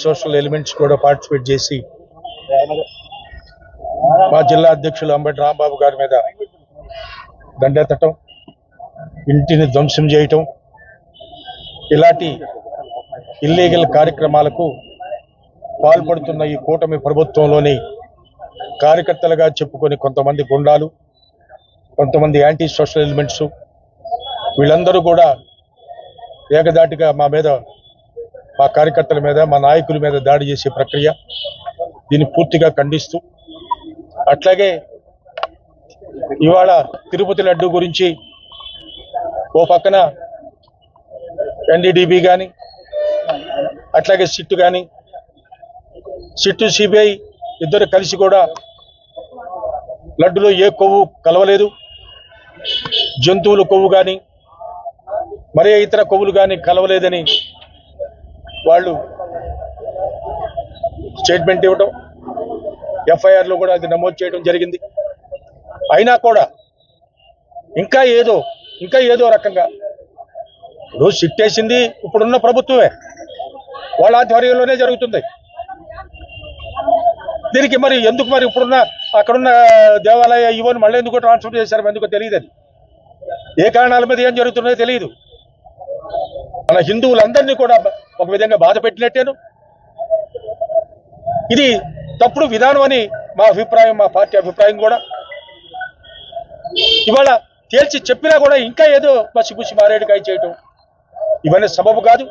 Social elements కూడా participate చేసి మా జిల్లా అధ్యక్షులు అంబటి రాంబాబు గారి మీద దండెత్తటం, ఇంటిని ధ్వంసం చేయటం, ఇలాంటి ఇల్లీగల్ కార్యక్రమాలకు పాల్పడుతున్న ఈ కూటమి ప్రభుత్వంలోని కార్యకర్తలుగా చెప్పుకొని కొంతమంది గుండాలు, కొంతమంది యాంటీ సోషల్ ఎలిమెంట్స్, వీళ్ళందరూ కూడా ఏకదాటిగా మా మీద, మా కార్యకర్తల మీద, మా నాయకుల మీద దాడి చేసే ప్రక్రియ, దీన్ని పూర్తిగా ఖండిస్తూ, అట్లాగే ఇవాళ తిరుపతి లడ్డు గురించి ఓ పక్కన ఎన్డీడీబీ కానీ, అట్లాగే సిట్టు కానీ, సిట్టు సిబిఐ ఇద్దరు కలిసి కూడా లడ్డులో ఏ కొవ్వు కలవలేదు, జంతువుల కొవ్వు కానీ మరే ఇతర కొవ్వులు కానీ కలవలేదని వాళ్ళు స్టేట్మెంట్ ఇవ్వటం, ఎఫ్ఐఆర్లో కూడా అది నమోదు చేయడం జరిగింది. అయినా కూడా ఇంకా ఏదో రకంగా రోజు సిట్టేసింది ఇప్పుడున్న ప్రభుత్వమే, వాళ్ళ ఆధ్వర్యంలోనే జరుగుతుంది. దీనికి మరి ఎందుకు మరి ఇప్పుడున్న అక్కడున్న దేవాలయ ఇవన్నీ మళ్ళీ ఎందుకో ట్రాన్స్ఫర్ చేశారు, ఎందుకో తెలియదు. అది ఏ కారణాల మీద ఏం జరుగుతుందో తెలియదు. మన హిందువులందరినీ కూడా ఒక విధంగా బాధ పెట్టినట్టేను. ఇది తప్పుడు విధానం అని మా అభిప్రాయం, మా పార్టీ అభిప్రాయం కూడా. ఇవాళ తేల్చి చెప్పినా కూడా ఇంకా ఏదో మసిపూసి మారేడుకాయ చేయటం ఇవన్నీ సబబు కాదు.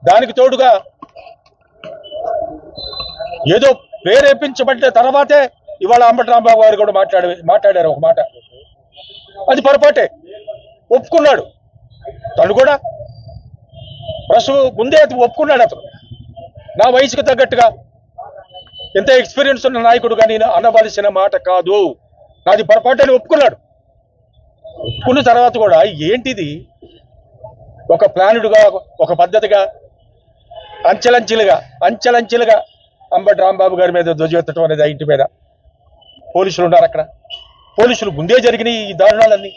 దానికి తోడుగా ఏదో ప్రేరేపించబడ్డ తర్వాతే ఇవాళ అంబటి రాంబాబు గారు కూడా మాట్లాడారు ఒక మాట. అది పొరపాటే, ఒప్పుకున్నాడు. తను కూడా ముందే ఒప్పుకున్నాడు. అతను నా వయసుకు తగ్గట్టుగా ఎంత ఎక్స్పీరియన్స్ ఉన్న నాయకుడు కానీ అనవలసిన మాట కాదు, నాది పొరపాటు అని ఒప్పుకున్నాడు. ఒప్పుకున్న తర్వాత కూడా ఏంటిది ఒక ప్లానుడుగా, ఒక పద్ధతిగా అంచెలంచెలుగా అంబటి రాంబాబు గారి మీద ధ్వజెత్తడం అనేది ఆ ఇంటి మీద. పోలీసులు ఉన్నారు అక్కడ, పోలీసులు ముందే జరిగినాయి ఈ దారుణాలన్నీ.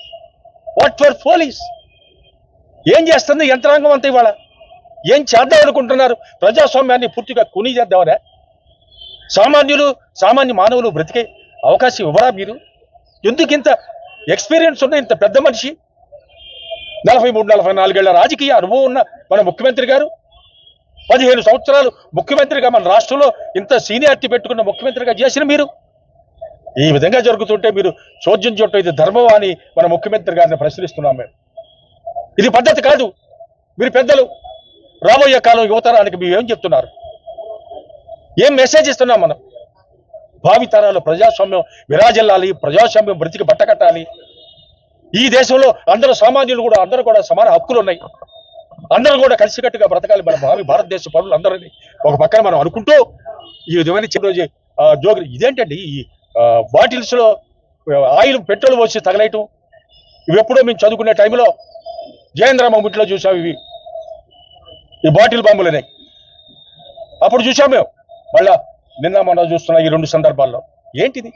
What for police? ఏం చేస్తుంది యంత్రాంగం అంతా? ఇవాళ ఏం చేద్దాం అనుకుంటున్నారు? ప్రజాస్వామ్యాన్ని పూర్తిగా కుని చేద్దామనే? సామాన్య మానవులు బ్రతికే అవకాశం ఇవ్వరా మీరు? ఎందుకు ఇంత ఎక్స్పీరియన్స్ ఉన్న ఇంత పెద్ద మనిషి, 43-44 ఏళ్ల రాజకీయ అనుభవం ఉన్న మన ముఖ్యమంత్రి గారు, 15 సంవత్సరాలు ముఖ్యమంత్రిగా మన రాష్ట్రంలో ఇంత సీనియారిటీ పెట్టుకున్న ముఖ్యమంత్రిగా చేసిన మీరు ఈ విధంగా జరుగుతుంటే మీరు చోద్యం చూడటం ఇది ధర్మమా అని మన ముఖ్యమంత్రి గారిని ప్రశ్నిస్తున్నాం మేము. ఇది పద్ధతి కాదు. మీరు పెద్దలు, రాబోయే కాలం యువతరానికి మీరు ఏం చెప్తున్నారు? ఏం మెసేజ్ ఇస్తున్నాం మనం? భావితరాలు ప్రజాస్వామ్యం విరాజిల్లాలి, ప్రజాస్వామ్యం బ్రతికి బట్టకట్టాలి. ఈ దేశంలో అందరూ కూడా సమాన హక్కులు ఉన్నాయి. అందరూ కూడా కలిసికట్టుగా బ్రతకాలి. మన భారతదేశ పౌరులు అందరినీ ఒక పక్కన మనం అనుకుంటూ ఈ విధమైన జోగి ఇదేంటండి? ఈ బాటిల్స్ లో ఆయిల్, పెట్రోల్ పోసి తగలేయటం, ఇవి ఎప్పుడో మేము చదువుకునే టైంలో జయేంద్రమ్మ ఇంట్లో చూసాం. ఈ బాటిల్ బాంబులనే అప్పుడు చూసాం మేము. మళ్ళా నిన్న మొన్న చూస్తున్న ఈ 2 సందర్భాల్లో ఏంటిది?